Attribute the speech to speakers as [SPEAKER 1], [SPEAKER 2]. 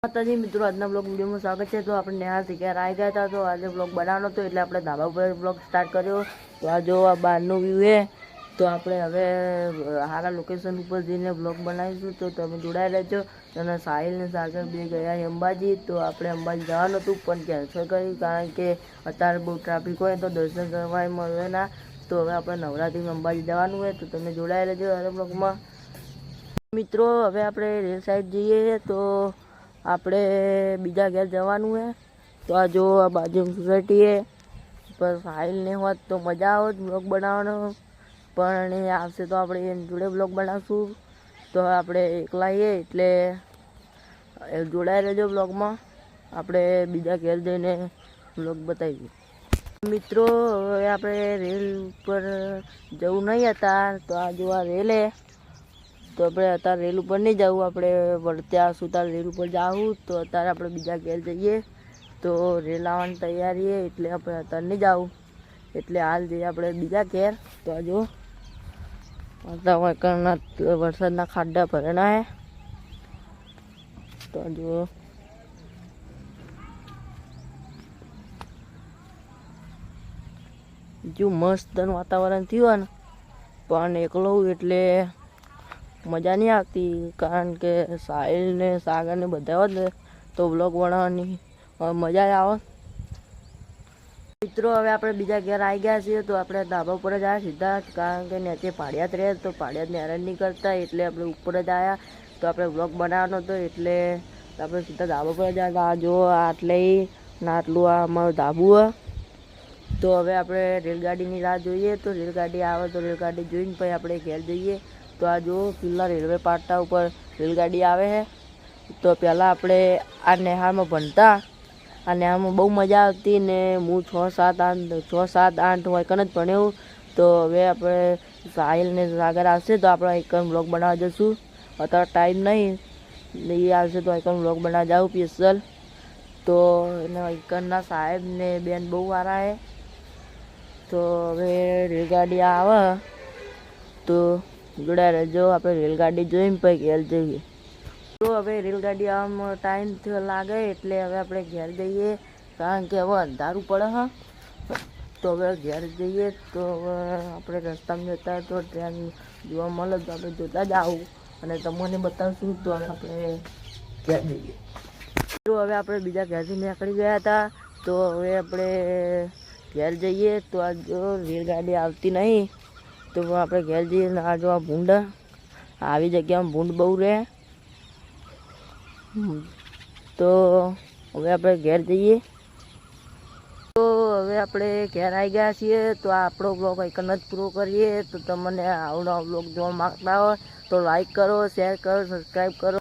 [SPEAKER 1] માતાજી મિત્રો, આજના બ્લોગ વિડીયોમાં સ્વાગત છે। તો આપણે નેહાલથી ઘેર આવી ગયા હતા, તો આજે બ્લોગ બનાવવાનો હતો એટલે આપણે ધાબા ઉપર બ્લોગ સ્ટાર્ટ કર્યો। તો આ જો આ બહારનો વ્યૂ છે, તો આપણે હવે સારા લોકેશન ઉપર જઈને બ્લોગ બનાવીશું, તો તમે જોડાઈ રહેજો। અને સાહિલ ને સાગર બે ગયા અંબાજી, તો આપણે અંબાજી જવાનું હતું પણ કેન્સલ કર્યું, કારણ કે અત્યારે બહુ ટ્રાફિક હોય તો દર્શન કરવા મળે ના। તો હવે આપણે નવરાત્રિમાં અંબાજી જવાનું હોય, તો તમે જોડાઈ રહેજો આ બ્લોગમાં। મિત્રો હવે આપણે રેલ સાઈડ જઈએ, તો આપણે બીજા ઘેર જવાનું છે। તો આ જો આ બાજુ સોસાયટી છે, પર સાહિલ ને હોત તો મજા આવત બ્લોગ બનાવવાનો, પણ એ આવશે તો આપણે એની જોડે બ્લોગ બનાવશું। તો આપણે એકલા છીએ એટલે જોડાઈ રહેજો બ્લોગમાં, આપણે બીજા ઘેર જઈને બ્લોગ બતાવીએ। મિત્રો હવે આપણે રેલ ઉપર જવું નહીં હતા, તો આ જો આ રેલ છે, તો આપણે અત્યારે રેલ ઉપર નહીં જવું, આપણે વળત્યા સુતાર રેલ ઉપર જવું। તો અત્યારે આપણે બીજા ઘેર જઈએ, તો રેલ આવવાની તૈયારી છે એટલે આપણે અત્યારે નહીં જવું, એટલે હાલ જઈએ આપણે બીજા ઘેર। તો આ જો વાતાવરણના વરસાદના ખાડા ભરેલા છે, તો જો જો મસ્ત વાતાવરણ થયું ને, પણ એકલો એટલે મજા નહીં આવતી, કારણ કે સાહિલ ને સાગર ને બધા હોત ને તો બ્લોગ બનાવવાની મજા આવે। મિત્રો હવે આપણે બીજા ઘેર આવી ગયા છીએ, તો આપણે ધાબા ઉપર જ આવ્યા સીધા, કારણ કે નીચે પાડિયાત રહે તો પાડિયાતને હેરાન નહીં કરતા, એટલે આપણે ઉપર જ આવ્યા। તો આપણે બ્લોગ બનાવવાનો હતો એટલે આપણે સીધા ધાબા પર જ આવ્યા। જો આટલે ને આટલું આ અમારું ધાબું છે। તો હવે આપણે રેલગાડીની રાહ જોઈએ, તો રેલગાડી આવે તો રેલગાડી જોઈને પછી આપણે ઘેર જઈએ। તો આ જો પેલા રેલવે પાટા ઉપર રેલગાડી આવે છે, તો પહેલાં આપણે આ નેહાળમાં ભણતા, આ નેહાળમાં બહુ મજા આવતી ને હું 6-7-8 વાયકન જ ભણ્યો। તો હવે આપણે સાહિલ ને સાગર આવશે તો આપણે એકન બ્લોગ બનાવવા જઈશું, અત્યારે ટાઈમ નહીં, એ આવશે તો એકન બ્લોગ બનાવવા જાઉં સ્પેશિયલ। તો એના એકનના સાહેબ ને બેન બહુ સારા છે। તો હવે રેલગાડી આવે તો જોડાઈ રહેજો, આપણે રેલગાડી જોઈને પછી ઘેર જઈએ। તો હવે રેલગાડી આવવામાં ટાઈમ લાગે એટલે હવે આપણે ઘેર જઈએ, કારણ કે હવે અંધારું પડે હા। તો હવે ઘેર જઈએ, તો હવે આપણે રસ્તામાં જતા તો ટ્રેન જોવા મળે તો આપણે જોતા જ આવું અને તમને બતાવશું। તો આપણે ઘેર જઈએ। તો હવે આપણે બીજા ઘેરથી નીકળી ગયા હતા, તો હવે આપણે ઘેર જઈએ। તો આ જો રેલગાડી આવતી નહીં, તો આપણે ઘેર જઈએ। આ જો આ ભૂંડ, આવી જગ્યામાં ભૂંડ બહુ રહે, તો હવે આપણે ઘેર જઈએ। તો હવે આપણે ઘેર આવી ગયા છીએ, તો આપણો બ્લોગ એકન જ પૂરો કરીએ। તો તમને આવડો બ્લોગ જોવા માગતા હોય તો લાઈક કરો, શેર કરો, સબસ્ક્રાઈબ કરો।